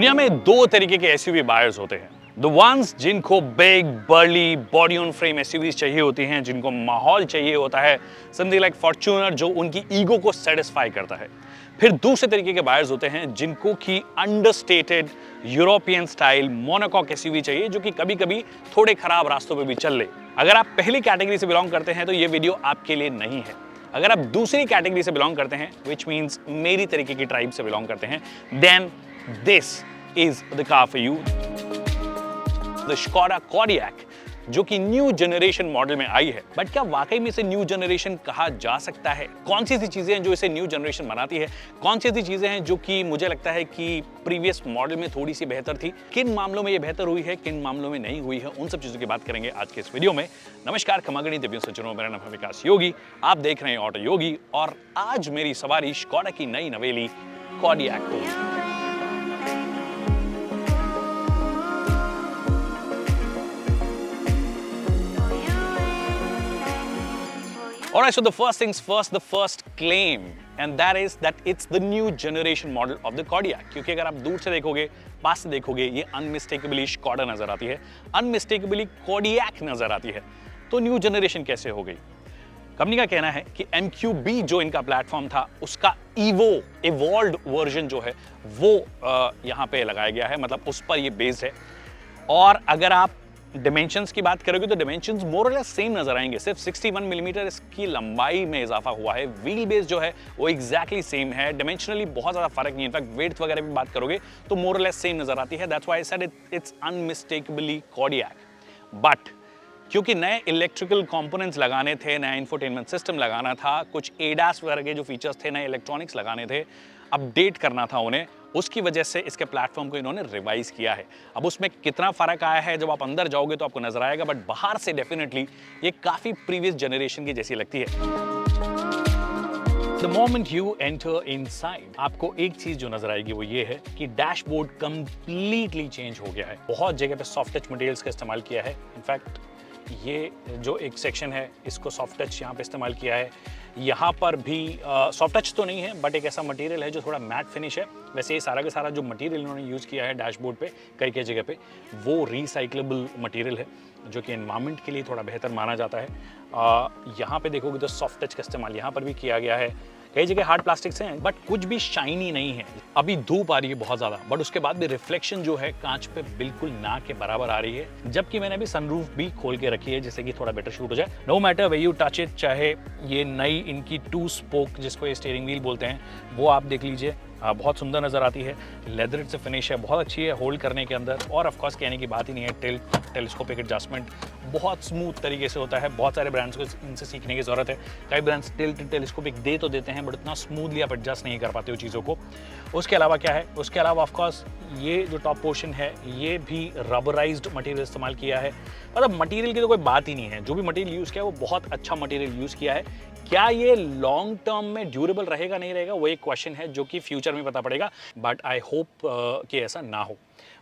दुनिया में दो तरीके के एसयूवी बायर्स होते हैं। द वंस जिनको big barley body on frame SUVs चाहिए होती हैं, जिनको माहौल चाहिए होता है, समथिंग लाइक फॉर्च्यूनर जो उनकी ईगो को सेटिस्फाई करता है। फिर दूसरे तरीके के बायर्स होते हैं जिनको की understated European style monocoque SUV चाहिए, जो कि कभी कभी थोड़े खराब रास्तों पे भी चल ले। अगर आप पहली कैटेगरी से बिलोंग करते हैं तो ये वीडियो आपके लिए नहीं है। अगर आप दूसरी कैटेगरी से बिलोंग करते हैं, विच मीन्स मेरी तरीके की ट्राइब से बिलोंग करते हैं, then this is the car for you. The Skoda Kodiaq, जो कि न्यू जनरेशन मॉडल में आई है। बट क्या वाकई में इसे न्यू जनरेशन कहा जा सकता है? कौन सी ऐसी चीजें हैं जो इसे न्यू जनरेशन बनाती है? कौन सी ऐसी चीजें हैं जो कि मुझे लगता है कि प्रीवियस मॉडल में थोड़ी सी बेहतर थी? किन मामलों में ये बेहतर हुई है, किन मामलों में नहीं हुई है? उन सब चीजों की बात करेंगे आज के इस वीडियो में। नमस्कार, खमागणी दिव्यों सज्जनों, मेरा नाम है विकास योगी, आप देख रहे हैं ऑटो योगी, और आज मेरी सवारी Skoda की नई नवेली Kodiaq को। Alright, so the first things first, the first claim, and that is that it's the new generation model of the Kodiaq. क्योंकि अगर आप दूर से देखोगे, पास से देखोगे, ये unmistakably Skoda नजर आती है, unmistakably Kodiaq नजर आती है। तो न्यू जनरेशन कैसे हो गई? कंपनी का कहना है कि MQB जो इनका प्लेटफॉर्म था, उसका इवॉल्व्ड वर्जन जो है वो यहाँ पे लगाया गया है, मतलब उस पर ये बेस्ड है। और अगर आप डिमेंशंस की बात करोगे तो डिमेंशंस मोर और लेस सेम नजर आएंगे, सिर्फ 61 मिलीमीटर इसकी लंबाई में इजाफा हुआ है। व्हील बेस जो है वो एग्जैक्टली सेम है, डिमेंशनली बहुत ज्यादा फर्क नहीं है। इनफैक्ट वेट वगैरह भी बात करोगे तो मोर और लेस सेम नजर आती है। That's why I said it's unmistakably Kodiaq। But क्योंकि नए इलेक्ट्रिकल कंपोनेंट्स लगाने थे, नया इंफोटेनमेंट सिस्टम लगाना था, कुछ एडास वगैरह के जो फीचर्स थे, नए इलेक्ट्रॉनिक्स लगाने थे, अपडेट करना था उन्हें, उसकी वजह से इसके प्लेटफॉर्म को इन्होंने रिवाइज किया है। अब उसमें कितना फर्क आया है जब आप अंदर जाओगे तो आपको नजर आएगा, बट बाहर से डेफिनेटली ये काफी प्रीवियस जनरेशन की जैसी लगती है। The moment you enter inside, आपको एक चीज जो नजर आएगी वो ये है कि डैशबोर्ड कंप्लीटली चेंज हो गया है। बहुत जगह पे सॉफ्ट टच मटेरियल्स का इस्तेमाल किया है। इनफैक्ट ये जो एक सेक्शन है इसको सॉफ्ट टच यहाँ पे इस्तेमाल किया है। यहाँ पर भी सॉफ्ट टच तो नहीं है, बट एक ऐसा मटेरियल है जो थोड़ा मैट फिनिश है। वैसे ये सारा का सारा जो मटेरियल इन्होंने यूज़ किया है डैशबोर्ड पे कई कई जगह पे, वो रिसाइक्लेबल मटेरियल है, जो कि एनवायरनमेंट के लिए थोड़ा बेहतर माना जाता है। यहाँ पे देखोगे तो सॉफ्ट टच का इस्तेमाल यहाँ पर भी किया गया है। कई जगह हार्ड प्लास्टिक्स हैं, बट कुछ भी शाइनी नहीं है। अभी धूप आ रही है बहुत ज्यादा, बट उसके बाद भी रिफ्लेक्शन जो है कांच पे बिल्कुल ना के बराबर आ रही है। जबकि मैंने अभी सनरूफ भी खोल के रखी है जिससे कि थोड़ा बेटर शूट हो जाए। No matter way you touch it, चाहे ये नई इनकी 2 स्पोक जिसको ये स्टीयरिंग व्हील बोलते हैं वो आप देख लीजिए, बहुत सुंदर नजर आती है। लेदर से फिनिश है, बहुत अच्छी है होल्ड करने के अंदर। और ऑफ कोर्स कहने की बात ही नहीं है, टेलीस्कोपिक एडजस्टमेंट बहुत स्मूथ तरीके से होता है। बहुत सारे ब्रांड्स को इनसे सीखने की जरूरत है। कई ब्रांड्स टेलीस्कोपिक दे तो देते हैं, बट इतना स्मूथली आप एडजस्ट नहीं कर पाते हो चीज़ों को। उसके अलावा क्या है, उसके अलावा ऑफ कोर्स ये जो टॉप पोर्शन है ये भी रबराइज्ड मटेरियल इस्तेमाल किया है। मतलब मटेरियल की तो कोई बात ही नहीं है, जो भी मटेरियल यूज़ किया है वो बहुत अच्छा मटेरियल यूज़ किया है। क्या ये लॉन्ग टर्म में ड्यूरेबल रहेगा नहीं रहेगा वो एक क्वेश्चन है जो कि फ्यूचर में पता पड़ेगा, बट आई होप कि ऐसा ना हो।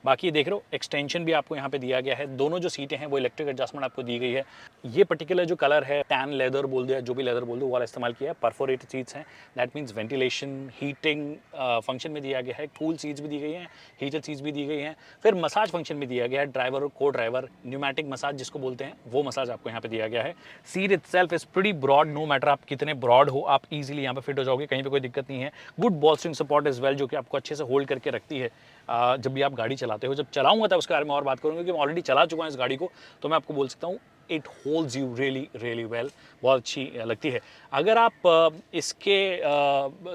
बाकी देख रहे हो एक्सटेंशन भी आपको यहाँ पे दिया गया है। दोनों जो सीटें हैं वो इलेक्ट्रिक एडजस्टमेंट आपको दी गई है। ये पर्टिकुलर जो कलर है, टैन लेदर बोल दिया, जो भी लेदर बोल दो, वो वाला इस्तेमाल किया है। परफोरेटेड सीट्स हैं, that means ventilation heating function में दिया गया है। कूल सीट्स भी दी गई हैं, हीटेड सीट्स भी दी गई हैं। फिर मसाज फंक्शन में दिया गया है, ड्राइवर और को ड्राइवर न्यूमैटिक मसाज जिसको बोलते हैं, वो मसाज आपको यहाँ पे दिया गया है। Seat itself is pretty broad, no matter आप कितने ब्रॉड हो, आप इजीली यहाँ पे फिट हो जाओगे, कहीं पे कोई दिक्कत नहीं है। गुड बॉल्स्टरिंग सपोर्ट इज वेल, जो कि आपको अच्छे से होल्ड करके रखती है जब भी आप गाड़ी चलाते हो। जब चलाऊंगा तब उसके बारे में और बात करूंगा, क्योंकि मैं ऑलरेडी चला चुका हूँ इस गाड़ी को, तो मैं आपको बोल सकता हूँ it holds you really really well, बहुत अच्छी लगती है। अगर आप इसके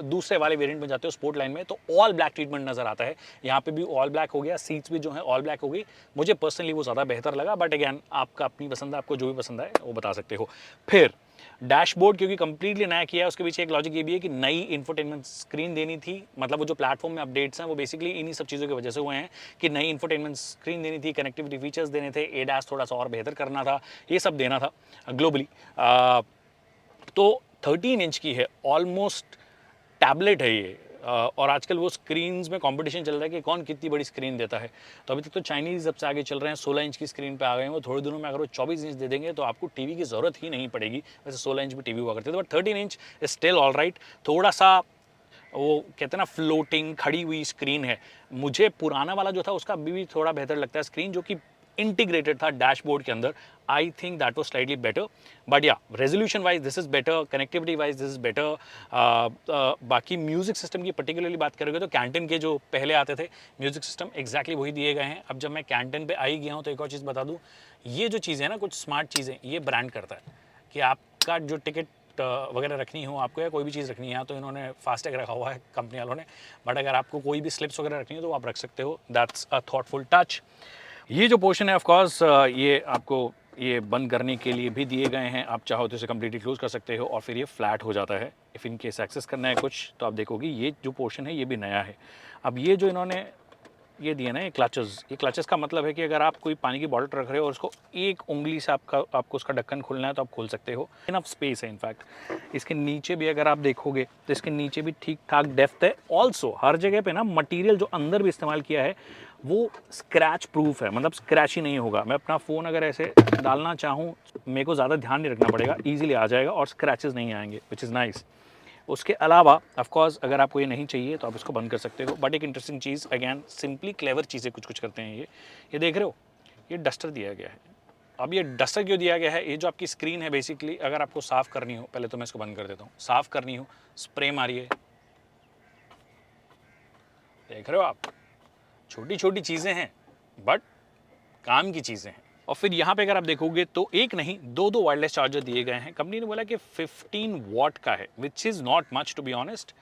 दूसरे वाले वेरिएंट में जाते हो स्पोर्ट लाइन में, तो ऑल ब्लैक ट्रीटमेंट नजर आता है। यहाँ पे भी ऑल ब्लैक हो गया, सीट्स भी जो है ऑल ब्लैक हो गई। मुझे पर्सनली वो ज़्यादा बेहतर लगा, बट अगैन आपका अपनी पसंद है, आपको जो भी पसंद है वो बता सकते हो। फिर डैशबोर्ड क्योंकि कंप्लीटली नया किया है, उसके पीछे एक लॉजिक ये भी है कि नई इंफोटेनमेंट स्क्रीन देनी थी। मतलब वो जो प्लेटफॉर्म में अपडेट्स हैं वो बेसिकली इन्हीं सब चीज़ों की वजह से हुए हैं कि नई इंफोटेनमेंट स्क्रीन देनी थी, कनेक्टिविटी फीचर्स देने थे, एडास थोड़ा सा और बेहतर करना था, ये सब देना था ग्लोबली। तो 13 इंच की है, ऑलमोस्ट टैबलेट है ये। और आजकल वो स्क्रीन्स में कंपटीशन चल रहा है कि कौन कितनी बड़ी स्क्रीन देता है। तो अभी तक तो चाइनीज़ सबसे आगे चल रहे हैं, 16 इंच की स्क्रीन पे आ गए हैं वो। थोड़े दिनों में अगर वो 24 इंच दे देंगे तो आपको टीवी की ज़रूरत ही नहीं पड़ेगी। वैसे 16 इंच भी टीवी हुआ करते थे, but 13 inch is still all right. थोड़ा सा वो कहते हैं ना फ्लोटिंग खड़ी हुई स्क्रीन है। मुझे पुराना वाला जो था उसका अभी भी थोड़ा बेहतर लगता है स्क्रीन, जो कि इंटीग्रेटेड था डैशबोर्ड के अंदर। I think that was slightly better, but या resolution wise this is better, connectivity wise this is better. बाकी म्यूजिक सिस्टम की पर्टिकुलरली बात करोगे तो कैंटन के जो पहले आते थे म्यूजिक सिस्टम एग्जैक्टली वही दिए गए हैं। अब जब मैं कैंटन पे आई गया हूँ तो एक और चीज़ बता दूँ, ये जो चीज़ें हैं ना कुछ स्मार्ट चीज़ें, ये ब्रांड करता है कि आपका जो टिकट वगैरह रखनी हो आपको या कोई भी चीज़ रखनी है, तो इन्होंने फास्टैग रखा हुआ है कंपनी वालों ने, बट अगर आपको कोई भी स्लिप्स वगैरह रखनी है तो आप रख सकते हो। That's a thoughtful touch. ये जो पोर्शन है ऑफ कोर्स ये आपको ये बंद करने के लिए भी दिए गए हैं, आप चाहो तो इसे कम्प्लीटली क्लोज कर सकते हो और फिर ये फ्लैट हो जाता है। इफ़ इन केस एक्सेस करना है कुछ तो आप देखोगे ये जो पोर्शन है ये भी नया है। अब ये जो इन्होंने ये दिया ना ये क्लचेस का मतलब है कि अगर आप कोई पानी की बॉटल रख रहे हो और उसको एक उंगली से आपको उसका ढक्कन खोलना है तो आप खोल सकते हो। इनफ स्पेस है इनफैक्ट। इसके नीचे भी अगर आप देखोगे तो इसके नीचे भी ठीक ठाक डेप्थ है। ऑल्सो हर जगह पे ना मटेरियल जो अंदर भी इस्तेमाल किया है वो स्क्रैच प्रूफ है, मतलब स्क्रैच ही नहीं होगा। मैं अपना फ़ोन अगर ऐसे डालना चाहूँ मेरे को ज़्यादा ध्यान नहीं रखना पड़ेगा, ईजिली आ जाएगा और स्क्रैचेस नहीं आएंगे, विच इज़ नाइस। उसके अलावा ऑफ कोर्स अगर आपको ये नहीं चाहिए तो आप इसको बंद कर सकते हो। बट एक इंटरेस्टिंग चीज़, अगेन सिंपली क्लेवर चीज़ें कुछ कुछ करते हैं ये देख रहे हो, ये डस्टर दिया गया है। अब ये डस्टर क्यों दिया गया है, ये जो आपकी स्क्रीन है बेसिकली अगर आपको साफ़ करनी हो, पहले तो मैं इसको बंद कर देता हूँ, साफ़ करनी हो स्प्रे मारिए, देख रहे हो आप, छोटी छोटी चीज़ें हैं बट काम की चीज़ें हैं। और फिर यहाँ पे अगर आप देखोगे तो एक नहीं दो वायरलेस चार्जर दिए गए हैं। कंपनी ने बोला कि 15 वॉट का है, which is not much to be honest.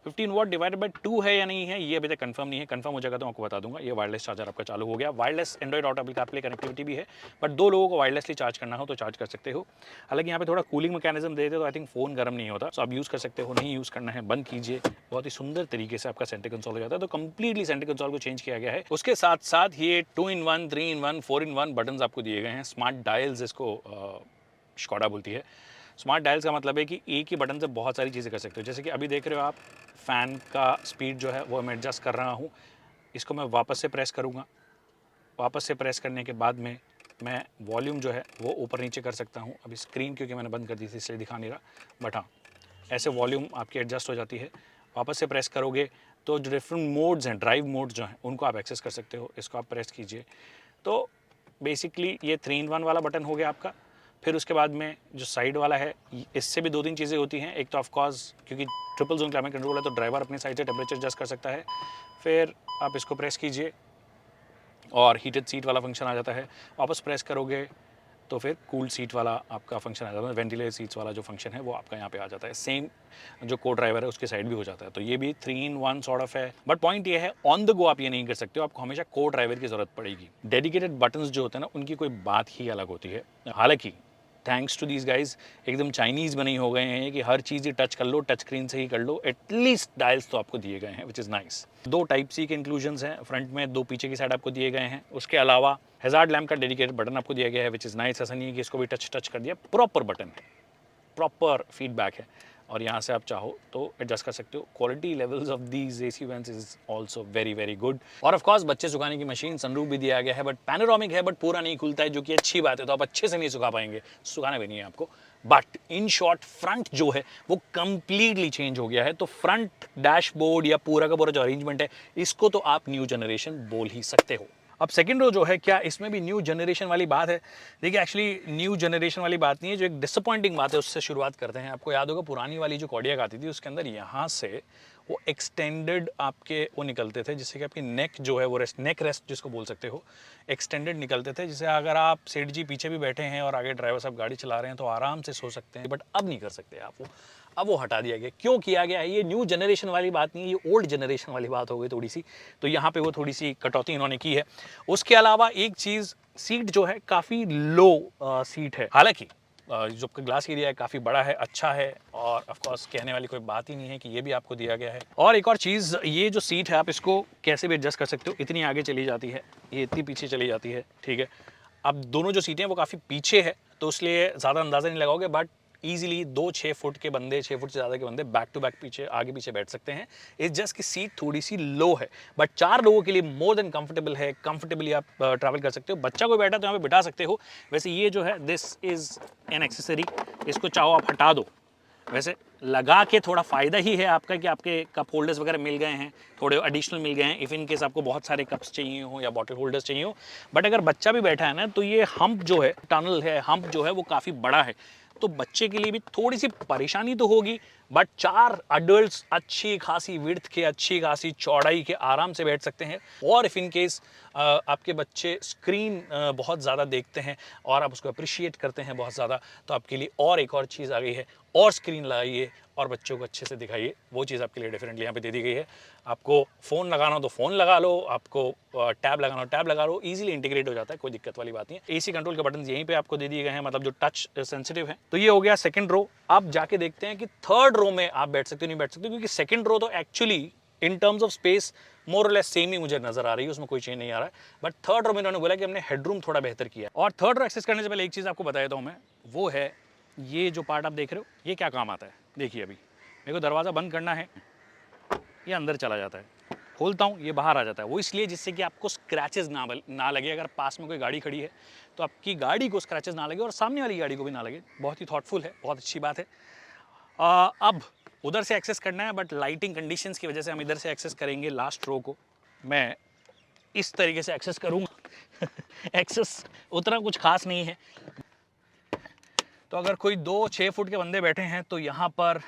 15 watt divided by 2 है या नहीं है ये अभी तक कंफर्म नहीं है, कंफर्म हो जाएगा तो आपको बता दूंगा। ये वायरलेस चार्जर आपका चालू हो गया। Wireless Android auto Apple CarPlay connectivity भी है, बट 2 लोगों को वायरलेसली चार्ज करना हो तो चार्ज कर सकते हो। हालांकि यहाँ पे थोड़ा कूलिंग मैकेनिज्म दे देते तो आई थिंक फ़ोन गर्म नहीं होता, सो आप यूज़ कर सकते हो। नहीं यूज़ करना है बंद कीजिए, बहुत ही सुंदर तरीके से आपका सेंटर कंसोल हो जाता है। तो कंप्लीटली सेंटर कंसोल को चेंज किया गया है। उसके साथ साथ ये 2-in-1, 3-in-1, 4-in-1 बटन आपको दिए गए हैं। स्मार्ट डायल्स इसको स्कोडा बोलती है। स्मार्ट डायल्स का मतलब है कि एक ही बटन से बहुत सारी चीज़ें कर सकते हो। जैसे कि अभी देख रहे हो आप फ़ैन का स्पीड जो है वो मैं एडजस्ट कर रहा हूँ, इसको मैं वापस से प्रेस करूँगा। वापस से प्रेस करने के बाद में मैं वॉल्यूम जो है वो ऊपर नीचे कर सकता हूँ। अभी स्क्रीन क्योंकि मैंने बंद कर दी थी इसलिए दिखा नहीं रहा, बट हाँ ऐसे वॉल्यूम आपकी एडजस्ट हो जाती है। वापस से प्रेस करोगे तो जो डिफरेंट मोड्स हैं, ड्राइव मोड्स जो हैं उनको आप एक्सेस कर सकते हो। इसको आप प्रेस कीजिए तो बेसिकली ये 3-in-1 वाला बटन हो गया आपका। फिर उसके बाद में जो साइड वाला है इससे भी 2-3 चीज़ें होती हैं। एक तो ऑफ कोर्स क्योंकि ट्रिपल जोन क्लाइमेट कंट्रोल है तो ड्राइवर अपनी साइड से टेम्परेचर एडजस्ट कर सकता है। फिर आप इसको प्रेस कीजिए और हीटेड सीट वाला फंक्शन आ जाता है। वापस प्रेस करोगे तो फिर कूल सीट वाला आपका फंक्शन आ जाता है। वेंटिलेटेड सीट्स वाला जो फंक्शन है वो आपका यहाँ पे आ जाता है। सेम जो को ड्राइवर है उसके साइड भी हो जाता है। तो ये भी 3-in-1 सॉर्ट ऑफ है। बट पॉइंट ये है ऑन द गो आप ये नहीं कर सकते हो, आपको हमेशा को ड्राइवर की ज़रूरत पड़ेगी। डेडिकेटेड बटन्स जो होते हैं ना उनकी कोई बात ही अलग होती है। हालांकि थैंक्स टू दीज गाइज एकदम चाइनीज़ बने हो गए हैं कि हर चीज़ ही टच कर लो, टच स्क्रीन से ही कर लो। एटलीस्ट डायल्स तो आपको दिए गए हैं which is nice. 2 type C के इंक्लूजन्स हैं, फ्रंट में 2 पीछे की साइड आपको दिए गए हैं। उसके अलावा हैजार्ड लैम्प का डेडिकेटेड बटन आपको दिया गया है विच इज़ नाइस। ऐसा नहीं है कि इसको भी टच कर दिया, प्रॉपर बटन है, प्रॉपर फीडबैक है और यहाँ से आप चाहो तो एडजस्ट कर सकते हो। Quality levels of these AC vents is also very very good. और ऑफ कोर्स बच्चे सुखाने की मशीन सनरूफ भी दिया गया है, बट पैनोरामिक है, बट पूरा नहीं खुलता है, जो कि अच्छी बात है। तो आप अच्छे से नहीं सुखा पाएंगे, सुखाना भी नहीं है आपको। बट इन शॉर्ट फ्रंट जो है वो कंप्लीटली चेंज हो गया है। तो फ्रंट डैशबोर्ड या पूरा का पूरा जो अरेंजमेंट है इसको तो आप न्यू जनरेशन बोल ही सकते हो। अब सेकंड रो जो है, क्या इसमें भी न्यू जनरेशन वाली बात है? देखिए एक्चुअली न्यू जनरेशन वाली बात नहीं है, जो एक डिसअपॉइंटिंग बात है उससे शुरुआत करते हैं। आपको याद होगा पुरानी वाली जो कोडियाक आती थी उसके अंदर यहाँ से वो एक्सटेंडेड आपके वो निकलते थे, जिससे कि आपकी नेक जो है वो नेक रेस्ट जिसको बोल सकते हो, एक्सटेंडेड निकलते थे, जिसे अगर आप सेठ जी पीछे भी बैठे हैं और आगे ड्राइवर साहब गाड़ी चला रहे हैं तो आराम से सो सकते हैं। बट अब नहीं कर सकते आप वो, अब वो हटा दिया गया। क्यों किया गया है? ये न्यू जनरेशन वाली बात नहीं है, ये ओल्ड जनरेशन वाली बात हो गई थोड़ी सी। तो यहाँ पे वो थोड़ी सी कटौती इन्होंने की है। उसके अलावा एक चीज़, सीट जो है काफ़ी लो सीट है। हालांकि जो ग्लास एरिया है काफ़ी बड़ा है, अच्छा है, और ऑफ कोर्स कहने वाली कोई बात ही नहीं है कि ये भी आपको दिया गया है। और एक और चीज़, ये जो सीट है आप इसको कैसे भी एडजस्ट कर सकते हो। इतनी आगे चली जाती है, ये इतनी पीछे चली जाती है, ठीक है। अब दोनों जो सीटें हैं वो काफ़ी पीछे है तो इसलिए ज़्यादा अंदाज़ा नहीं लगाओगे, बट ईजिली 2-6 फुट के बंदे, 6 फुट से ज़्यादा के बंदे बैक टू बैक पीछे आगे पीछे बैठ सकते हैं। इट्स जस्ट कि सीट थोड़ी सी लो है, बट 4 लोगों के लिए मोर देन कंफर्टेबल है। कंफर्टेबली आप ट्रैवल कर सकते हो। बच्चा कोई बैठा तो यहाँ पे बिठा सकते हो। वैसे ये जो है दिस इज़ एन एक्सेसरी, इसको चाहो आप हटा दो, वैसे लगा के थोड़ा फ़ायदा ही है आपका कि आपके कप होल्डर्स वगैरह मिल गए हैं, थोड़े एडिशनल मिल गए हैं इफ़ इन केस आपको बहुत सारे कप्स चाहिए हो या बॉटल होल्डर्स चाहिए हो। बट अगर बच्चा भी बैठा है ना, तो ये हम्प जो है, टनल है, हम्प जो है वो काफ़ी बड़ा है, तो बच्चे के लिए भी थोड़ी सी परेशानी तो होगी, बट 4 अडल्ट्स अच्छी खासी विड्थ के, अच्छी खासी चौड़ाई के आराम से बैठ सकते हैं। और इफ़ इन केस आपके बच्चे स्क्रीन बहुत ज़्यादा देखते हैं और आप उसको अप्रिशिएट करते हैं बहुत ज़्यादा, तो आपके लिए और एक और चीज़ आ गई है, और स्क्रीन लगाइए और बच्चों को अच्छे से दिखाइए। वो चीज़ आपके लिए डिफरेंटली यहाँ पे दे दी गई है। आपको फ़ोन लगाना हो तो फ़ोन लगा लो, आपको टैब लगाना हो टैब लगा लो, ईजिली इंटीग्रेट हो जाता है, कोई दिक्कत वाली बात नहीं है। एसी कंट्रोल के बटन यहीं पे आपको दे दिए गए हैं, मतलब जो टच सेंसिटिव है। तो ये हो गया सेकंड रो। अब जाके देखते हैं कि थर्ड रो में आप बैठ सकते हो नहीं बैठ सकते, क्योंकि सेकंड रो तो actually in terms of space मोर और लेस सेम ही मुझे नजर आ रही है, उसमें कोई चेंज नहीं आ रहा है। बट थर्ड रो में इन्होंने बोला कि हमने हेडरूम थोड़ा बेहतर किया है। और थर्ड रो एक्सेस करने से पहले एक चीज़ आपको बता देता हूँ मैं, वो है ये जो पार्ट आप देख रहे हो, ये क्या काम आता है। देखिए अभी मेरे को दरवाज़ा बंद करना है, ये अंदर चला जाता है, खोलता हूँ ये बाहर आ जाता है। वो इसलिए जिससे कि आपको स्क्रैचेस ना लगे। अगर पास में कोई गाड़ी खड़ी है तो आपकी गाड़ी को स्क्रैचेस ना लगे और सामने वाली गाड़ी को भी ना लगे। बहुत ही थॉटफुल है, बहुत अच्छी बात है। अब उधर से एक्सेस करना है, बट लाइटिंग कंडीशंस की वजह से हम इधर से एक्सेस करेंगे लास्ट रो को। मैं इस तरीके से एक्सेस करूँगा एक्सेस उतना कुछ खास नहीं है। तो अगर कोई 2-6 फुट के बंदे बैठे हैं तो यहाँ पर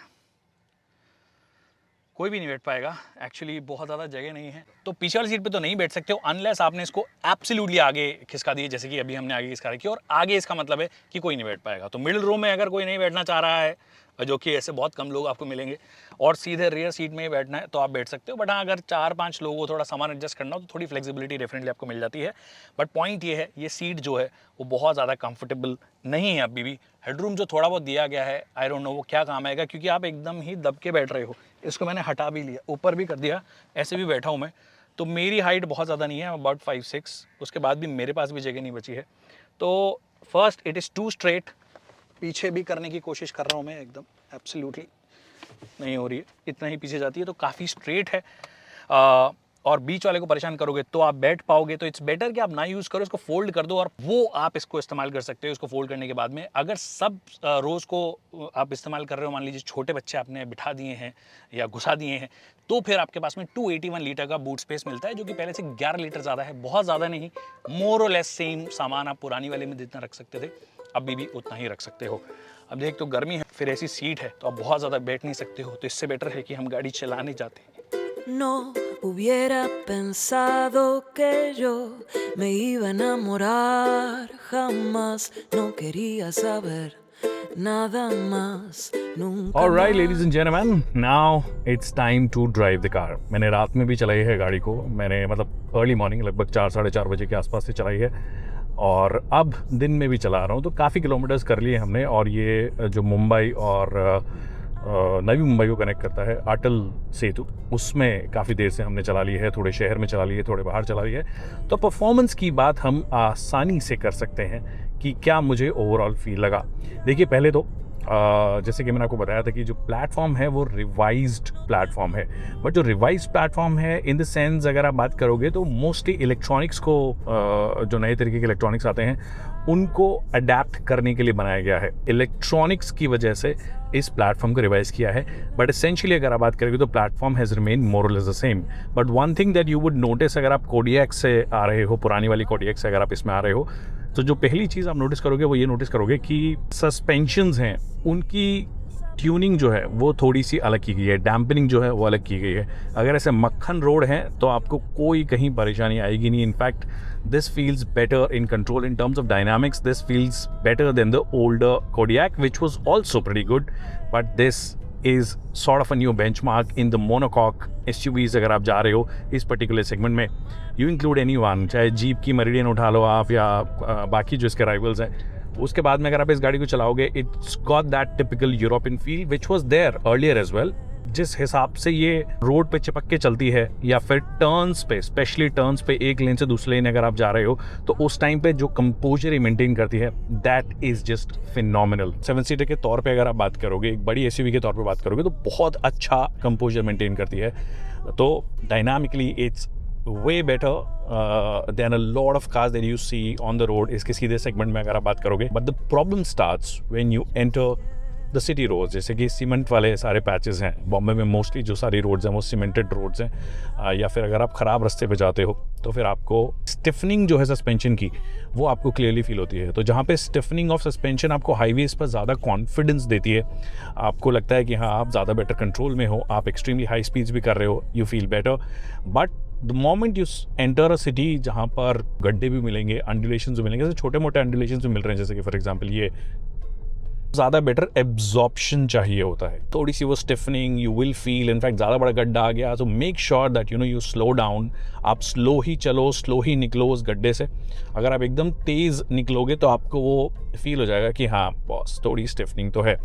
कोई भी नहीं बैठ पाएगा। एक्चुअली बहुत ज़्यादा जगह नहीं है, तो पीछे वाली सीट पे तो नहीं बैठ सकते हो अनलेस आपने इसको एब्सोल्युटली आगे खिसका दिए, जैसे कि अभी हमने आगे खिसका रखी है। और आगे इसका मतलब है कि कोई नहीं बैठ पाएगा। तो मिडिल रो में अगर कोई नहीं बैठना चाह रहा है, जो कि ऐसे बहुत कम लोग आपको मिलेंगे, और सीधे रियर सीट में ही बैठना है, तो आप बैठ सकते हो। बट हाँ, अगर 4-5 लोगों को थोड़ा सामान एडजस्ट करना हो तो थोड़ी फ्लेक्सिबिलिटी डेफिनेटली आपको मिल जाती है। बट पॉइंट ये है, ये सीट जो है वो बहुत ज़्यादा कंफर्टेबल नहीं है अभी भी। हेडरूम जो थोड़ा बहुत दिया गया है, आई डोंट नो वो क्या काम आएगा, क्योंकि आप एकदम ही दब के बैठ रहे हो। इसको मैंने हटा भी लिया, ऊपर भी कर दिया, ऐसे भी बैठा हूँ मैं। तो मेरी हाइट बहुत ज़्यादा नहीं है, अबाउट 5'6", उसके बाद भी मेरे पास भी जगह नहीं बची है। तो first it is too straight, पीछे भी करने की कोशिश कर रहा हूँ मैं, एकदम एब्सोल्युटली नहीं हो रही है, इतना ही पीछे जाती है। तो काफ़ी स्ट्रेट है। और बीच वाले को परेशान करोगे तो आप बैठ पाओगे, तो इट्स बेटर कि आप ना यूज़ करो, इसको फोल्ड कर दो और वो आप इसको इस्तेमाल कर सकते हो। इसको फोल्ड करने के बाद में अगर सब रोज़ को आप इस्तेमाल कर रहे हो, मान लीजिए छोटे बच्चे आपने बिठा दिए हैं या घुसा दिए हैं, तो फिर आपके पास में 281 लीटर का बूट स्पेस मिलता है, जो कि पहले से 11 लीटर ज़्यादा है। बहुत ज़्यादा नहीं, मोर और लेस सेम सामान आप पुरानी वाले में जितना रख सकते थे अभी भी उतना ही रख सकते हो। अब देख, तो गर्मी है, फिर ऐसी सीट है तो आप बहुत ज़्यादा बैठ नहीं सकते हो, तो इससे बेटर है कि हम गाड़ी चलाने जाते हैं। No hubiera pensado que yo me iba a enamorar jamás, no quería saber nada más, nunca All right, más. ladies and gentlemen, now it's time to drive the car. मैंने रात में भी चलाई है गाड़ी को, मैंने मतलब अर्ली मॉर्निंग लगभग 4-4:30 बजे के आसपास से चलाई है, और अब दिन में भी चला रहा हूँ। तो काफ़ी किलोमीटर्स कर लिए हमने, और ये जो मुंबई और नवी मुंबई को कनेक्ट करता है अटल सेतु, उसमें काफ़ी देर से हमने चला ली है। थोड़े शहर में चला ली है, थोड़े बाहर चला ली है। तो परफॉर्मेंस की बात हम आसानी से कर सकते हैं कि क्या मुझे ओवरऑल फील लगा। देखिए, पहले तो जैसे कि मैंने आपको बताया था कि जो प्लेटफॉर्म है वो रिवाइज्ड प्लेटफॉर्म है। बट जो रिवाइज्ड प्लेटफॉर्म है इन द सेंस अगर आप बात करोगे तो मोस्टली इलेक्ट्रॉनिक्स को जो नए तरीके के इलेक्ट्रॉनिक्स आते हैं उनको अडेप्ट करने के लिए बनाया गया है। इलेक्ट्रॉनिक्स की वजह से इस प्लेटफॉर्म को रिवाइज किया है, बट एसेंशियली अगर आप बात करोगे तो प्लेटफॉर्म हैज़ रिमेन मोर और less the same. But one thing that you would notice, अगर आप कोडियक से आ रहे हो, पुरानी वाली कोडियक से अगर आप इसमें आ रहे हो, तो जो पहली चीज़ आप नोटिस करोगे वो ये नोटिस करोगे कि सस्पेंशंस हैं, उनकी ट्यूनिंग जो है वो थोड़ी सी अलग की गई है, डैम्पनिंग जो है वो अलग की गई है। अगर ऐसे मक्खन रोड है तो आपको कोई कहीं परेशानी आएगी नहीं। In fact this feels better in control in terms of dynamics, this feels better than the older Kodiak which was also pretty good, but this is sort of a new benchmark in the monocoque SUVs. अगर आप जा रहे हो इस particular segment में, you include anyone, चाहे jeep की meridian उठा लो आप या बाकी जो इसके राइवल्स हैं, उसके बाद में अगर आप इस गाड़ी को चलाओगे, it's got that typical European feel which was there earlier as well. जिस हिसाब से ये रोड पे चिपक के चलती है या फिर टर्न्स पे, स्पेशली टर्न्स पे एक लेन से दूसरे लेन अगर आप जा रहे हो, तो उस टाइम पे जो कंपोजर ही मेंटेन करती है, that is just phenomenal. 7 seater के तौर पे अगर आप बात करोगे, एक बड़ी एसयूवी के तौर पे बात करोगे, तो बहुत अच्छा कंपोजर मेंटेन करती है। तो dynamically it's way better than a lot of cars that you see on the road इसके सीधे सेगमेंट में अगर आप बात करोगे। But the problem starts when you enter the city roads, जैसे कि सीमेंट वाले सारे पैचेस हैं बॉम्बे में, मोस्टली जो सारी रोड्स हैं वो सीमेंटेड रोड्स हैं, या फिर अगर आप ख़राब रास्ते पे जाते हो तो फिर आपको स्टिफनिंग जो है सस्पेंशन की वो आपको क्लियरली फील होती है। तो जहाँ पे स्टिफनिंग ऑफ सस्पेंशन आपको हाईवेज़ पर ज़्यादा कॉन्फिडेंस देती है, आपको लगता है कि हाँ आप ज़्यादा बेटर कंट्रोल में हो, आप एक्सट्रीमली हाई स्पीड्स भी कर रहे हो, you feel better. But the moment you enter a city जहाँ पर गड्ढे भी मिलेंगे, अंडुलेशंस भी मिलेंगे, जैसे छोटे मोटे अंडुलेशंस भी मिल रहे हैं, जैसे कि फॉर एग्जांपल ये ज़्यादा बेटर एब्जॉर्प्शन चाहिए होता है, थोड़ी सी वो stiffening you will feel. In fact ज़्यादा बड़ा गड्ढा आ गया तो make sure that you slow down, आप स्लो ही चलो, स्लो ही निकलो उस गड्ढे से। अगर आप एकदम तेज़ निकलोगे तो आपको वो फील हो जाएगा कि हाँ बॉस थोड़ी स्टिफनिंग तो है।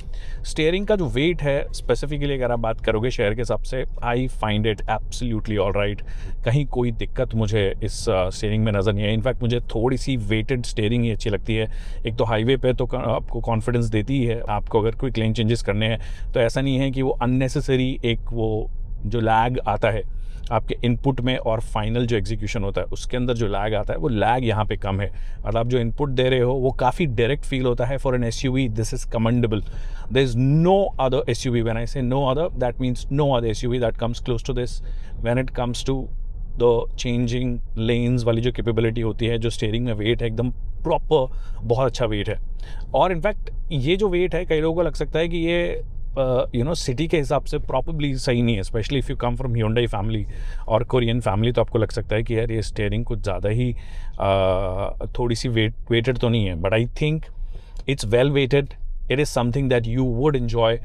स्टीयरिंग का जो वेट है स्पेसिफिकली अगर आप बात करोगे शहर के हिसाब से, I find it absolutely all right. कहीं कोई दिक्कत मुझे इस स्टीयरिंग में नज़र नहीं है। इनफैक्ट मुझे थोड़ी सी वेटेड स्टीयरिंग ही अच्छी लगती है। एक तो हाईवे पे तो आपको कॉन्फिडेंस देती है, आपको अगर कोई लेन चेंजेस करने हैं तो ऐसा नहीं है कि वो अननेसेसरी एक वो जो लैग आता है आपके इनपुट में और फाइनल जो एग्जीक्यूशन होता है उसके अंदर जो लैग आता है, वो लैग यहाँ पे कम है। और आप जो इनपुट दे रहे हो वो काफ़ी डायरेक्ट फील होता है। For an SUV this is commendable. There is no other SUV, when I say no other that means no other SUV that comes close to this when it comes to the changing lanes वाली जो capability होती है, जो steering में wait है एकदम proper, बहुत अच्छा वेट है। और इनफैक्ट ये जो वेट है कई लोगों को लग सकता है कि ये सिटी के हिसाब से प्रॉब्ली सही नहीं है, specially if you come from Hyundai family और कोरियन फैमिली, तो आपको लग सकता है कि यार ये स्टीयरिंग कुछ ज़्यादा ही थोड़ी सी वेटेड तो नहीं है। But I think it's well weighted, it is something that you would enjoy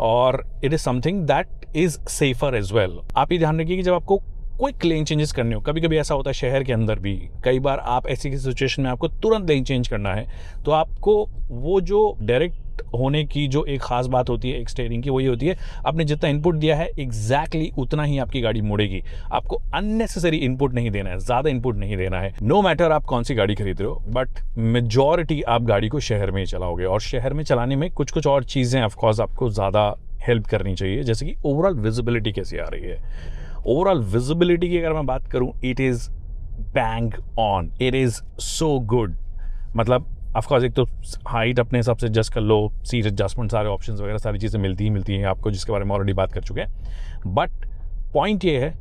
और it is something that is safer as well. आप ये ध्यान रखिए कि जब आपको क्विक लेन चेंजेस करने हो, कभी कभी ऐसा होता है शहर के अंदर भी, कई बार आप ऐसी की सिचुएशन में आपको तुरंत लेन चेंज करना है, तो आपको वो जो डायरेक्ट होने की जो एक खास बात होती है एक स्टीयरिंग की, वो ये होती है आपने जितना इनपुट दिया है एग्जैक्टली उतना ही आपकी गाड़ी मुड़ेगी। आपको अननेसेसरी इनपुट नहीं देना है, ज़्यादा इनपुट नहीं देना है। नो मैटर आप कौन सी गाड़ी खरीद रहे हो, बट मेजॉरिटी आप गाड़ी को शहर में ही चलाओगे। और शहर में चलाने में कुछ कुछ और चीज़ें ऑफकोर्स आपको ज़्यादा हेल्प करनी चाहिए, जैसे कि ओवरऑल विजिबिलिटी कैसी आ रही है। ओवरऑल विजिबिलिटी की अगर मैं बात करूं, it is bang on, it is so good. मतलब ऑफकोर्स एक तो हाइट अपने हिसाब से एडजस्ट कर लो, सीट एडजस्टमेंट, सारे ऑप्शंस वगैरह सारी चीज़ें मिलती हैं आपको, जिसके बारे में ऑलरेडी बात कर चुके हैं। बट पॉइंट ये है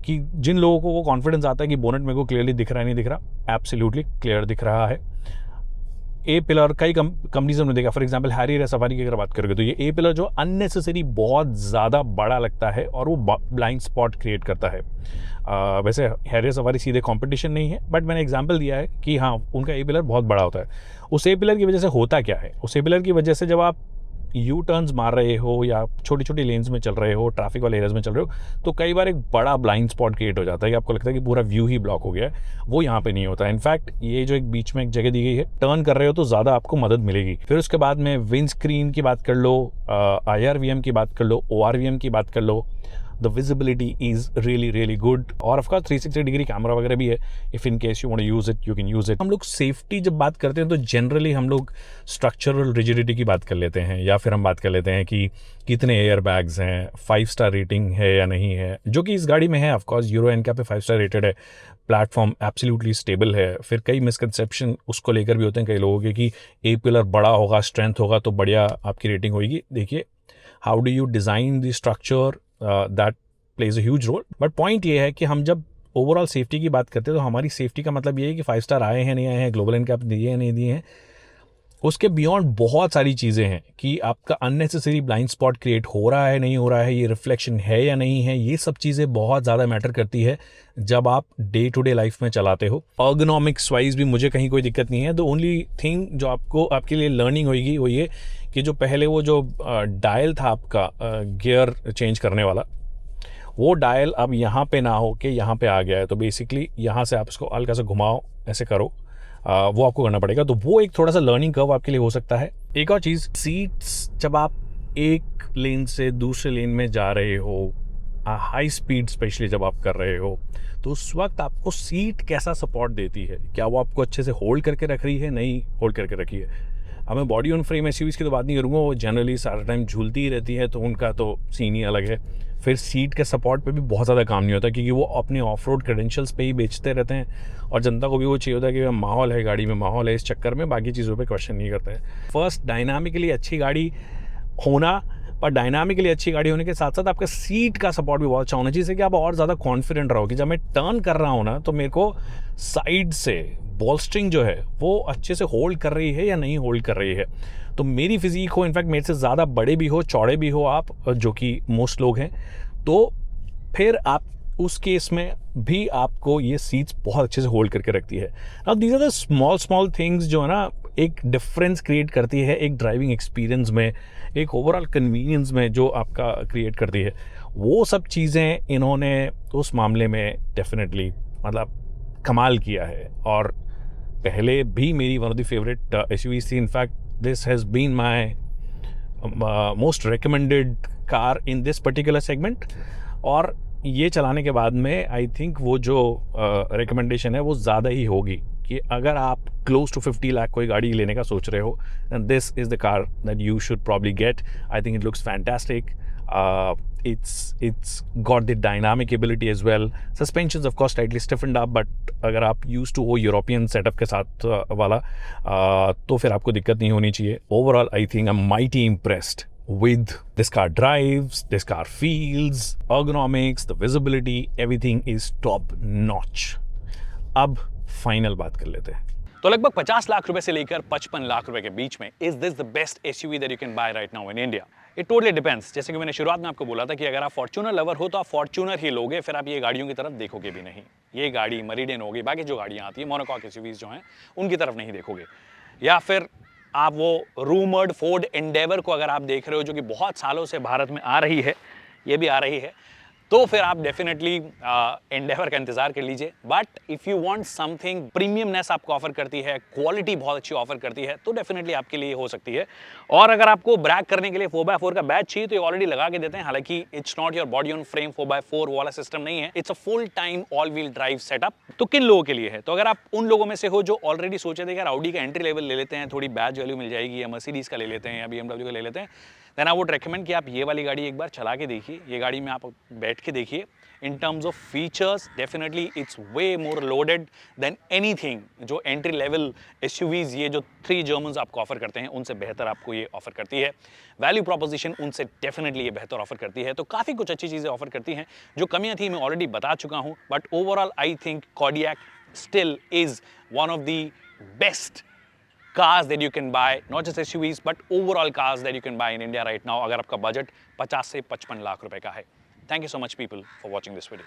कि जिन लोगों को वो कॉन्फिडेंस आता है कि बोनेट मेरे को क्लियरली दिख रहा है, नहीं दिख रहा, एब्सोल्युटली क्लियर दिख रहा है। ए पिलर कई कंपनीज में देखा, फॉर एग्जांपल हैरियर सफारी की अगर बात करोगे तो ये ए पिलर जो अननेसेसरी बहुत ज़्यादा बड़ा लगता है और वो ब्लाइंड स्पॉट क्रिएट करता है। वैसे हैरियर सफारी सीधे कंपटीशन नहीं है, बट मैंने एग्जांपल दिया है कि हाँ उनका ए पिलर बहुत बड़ा होता है। उस ए पिलर की वजह से होता क्या है, उस ए पिलर की वजह से जब आप यू टर्न्स मार रहे हो या छोटी छोटी लेन्स में चल रहे हो, ट्रैफिक वाले एरियाज में चल रहे हो, तो कई बार एक बड़ा ब्लाइंड स्पॉट क्रिएट हो जाता है कि आपको लगता है कि पूरा व्यू ही ब्लॉक हो गया है। वो यहाँ पे नहीं होता है। इनफैक्ट ये जो एक बीच में एक जगह दी गई है, टर्न कर रहे हो तो ज़्यादा आपको मदद मिलेगी। फिर उसके बाद में विंड स्क्रीन की बात कर लो, IRVM की बात कर लो, ORVM की बात कर लो, the visibility is really good. और ऑफकोर्स 360 डिग्री कैमरा वगैरह भी है, if in case you want to use it you can use it. हम लोग सेफ्टी जब बात करते हैं तो जनरली हम लोग स्ट्रक्चरल रिजिडिटी की बात कर लेते हैं, या फिर हम बात कर लेते हैं कि कितने एयर बैग्स हैं, 5 स्टार रेटिंग है या नहीं है, जो कि इस गाड़ी में है। ऑफकोर्स यूरो NCAP पे 5 स्टार रेटेड है, प्लेटफॉर्म एब्सोल्युटली स्टेबल है। फिर कई मिसकंसेप्शन उसको लेकर भी होते हैं कई लोगों के कि ए पिलर बड़ा होगा, स्ट्रेंथ होगा तो बढ़िया आपकी रेटिंग होगी। देखिए, how do you design the structure, that plays a huge role. But point ये है कि हम जब ओवरऑल सेफ्टी की बात करते हैं तो हमारी सेफ्टी का मतलब ये है कि 5 स्टार आए हैं नहीं आए हैं, ग्लोबल NCAP दिए हैं नहीं दिए हैं। उसके बियॉन्ड बहुत सारी चीज़ें हैं कि आपका अननेसेसरी ब्लाइंड स्पॉट क्रिएट हो रहा है नहीं हो रहा है, ये रिफ्लेक्शन है या नहीं है, ये सब चीज़ें बहुत ज़्यादा मैटर करती है जब आप डे टू डे लाइफ में चलाते हो। अर्गोनॉमिक्स वाइज भी मुझे कहीं कोई दिक्कत नहीं है। द ओनली थिंग जो आपके लिए लर्निंग होगी वो ये कि जो पहले वो जो डायल था आपका गियर चेंज करने वाला, वो डायल अब यहाँ पे ना हो के यहाँ पे आ गया है। तो बेसिकली यहाँ से आप इसको हल्का सा घुमाओ, ऐसे करो, वो आपको करना पड़ेगा। तो वो एक थोड़ा सा लर्निंग कर्व आपके लिए हो सकता है। एक और चीज़, सीट्स जब आप एक लेन से दूसरे लेन में जा रहे हो, हाई स्पीड स्पेशली जब आप कर रहे हो, तो उस वक्त आपको सीट कैसा सपोर्ट देती है, क्या वो आपको अच्छे से होल्ड करके रख रही है, नहीं होल्ड करके रखी है। अब मैं बॉडी ऑन फ्रेम एसयूवीज़ की तो बात नहीं करूँगा, वो जनरली सारा टाइम झूलती ही रहती है, तो उनका तो सीन ही अलग है। फिर सीट के सपोर्ट पे भी बहुत ज़्यादा काम नहीं होता, क्योंकि वो अपने ऑफ रोड क्रेडेंशियल्स पे ही बेचते रहते हैं और जनता को भी वो चाहिए होता है कि माहौल है, गाड़ी में माहौल है, इस चक्कर में बाकी चीज़ों पे क्वेश्चन नहीं करते हैं। फर्स्ट, डायनामिकली अच्छी गाड़ी होना, पर डायनामिकली अच्छी गाड़ी होने के साथ साथ आपका सीट का सपोर्ट भी बहुत अच्छा होना चाहिए, जिससे कि आप और ज़्यादा कॉन्फिडेंट रहो कि जब मैं टर्न कर रहा हूँ ना तो मेरे को साइड से बॉल्स्टरिंग जो है वो अच्छे से होल्ड कर रही है या नहीं होल्ड कर रही है। तो मेरी फिजिक हो, इनफैक्ट मेरे से ज़्यादा बड़े भी हो, चौड़े भी हो आप, जो कि मोस्ट लोग हैं, तो फिर आप उस केस में भी आपको ये सीट्स बहुत अच्छे से होल्ड करके रखती है। Now these are the small small things जो है ना एक डिफरेंस क्रिएट करती है एक ड्राइविंग एक्सपीरियंस में, एक ओवरऑल कन्वीनियंस में जो आपका क्रिएट करती है। वो सब चीज़ें इन्होंने उस मामले में डेफिनेटली मतलब कमाल किया है। और पहले भी मेरी one of the favourite SUVs थी। In fact this has been my most recommended car in this particular segment. और ये चलाने के बाद में आई थिंक वो जो रिकमेंडेशन है वो ज़्यादा ही होगी कि अगर आप क्लोज टू 50 लाख कोई गाड़ी लेने का सोच रहे हो, this is the car that you should probably get. I think it looks fantastic. it's got the dynamic ability as well. Suspensions of course slightly stiffened up, but अगर आप used to हो यूरोपियन सेटअप के साथ वाला तो फिर आपको दिक्कत नहीं होनी चाहिए। Overall I think I'm mighty impressed with this car drives, this car feels, ergonomics, the visibility, everything is top notch. अब फाइनल बात कर लेते हैं। तो लगभग 50 लाख रुपए से लेकर 55 लाख रुपए के बीच में is this the best SUV that you can buy right now in India? It totally depends. जैसे कि मैंने शुरुआत में आपको बोला था कि अगर आप फॉर्च्यूनर लवर हो तो आप फॉर्च्यूनर ही लोगे, फिर आप ये गाड़ियों की तरफ देखोगे भी नहीं। ये गाड़ी मरीडियन होगी, बाकी जो गाड़ियां आती है मोनोकॉक एसयूवीज जो हैं उनकी तरफ नहीं देखोगे। या फिर आप वो रूमर्ड फोर्ड एंडेवर को अगर आप देख रहे हो जो कि बहुत सालों से भारत में आ रही है, ये भी आ रही है, तो फिर आप डेफिनेटली एंडेवर का इंतजार कर लीजिए। But if you want something premiumness आपको ऑफर करती है, क्वालिटी बहुत अच्छी ऑफर करती है, तो डेफिनेटली आपके लिए हो सकती है। और अगर आपको ब्रैग करने के लिए 4x4 का बैच चाहिए तो ये ऑलरेडी लगा के देते हैं। हालांकि it's not your body on frame 4x4 वाला सिस्टम नहीं है, it's a full time all wheel drive setup. तो किन लोगों के लिए है? तो अगर आप उन लोगों में से हो जो ऑलरेडी सोचे थे कि यार ऑडी का एंट्री लेवल ले लेते हैं, थोड़ी बैच वैल्यू मिल जाएगी, या मर्सिडीज का ले लेते हैं, या BMW का ले लेते हैं, देन आई वुड रेकमेंड कि आप ये वाली गाड़ी एक बार चला के देखिए। ये गाड़ी में आप बैठ के देखिए। In terms of features definitely it's way more loaded than anything जो एंट्री लेवल एसयूवीज ये जो 3 जर्मन्स आपको ऑफर करते हैं उनसे बेहतर आपको ये ऑफर करती है। वैल्यू प्रोपोजिशन उनसे डेफिनेटली ये बेहतर ऑफर करती है। तो काफ़ी कुछ अच्छी चीज़ें ऑफर करती हैं। जो कमियां थी मैं ऑलरेडी बता चुका हूँ, but overall I think Kodiaq still is one of the best cars that you can buy, not just SUVs but overall cars that you can buy in India right now अगर आपका budget 50 से 55 लाख रुपए का है। Thank you so much people for watching this video.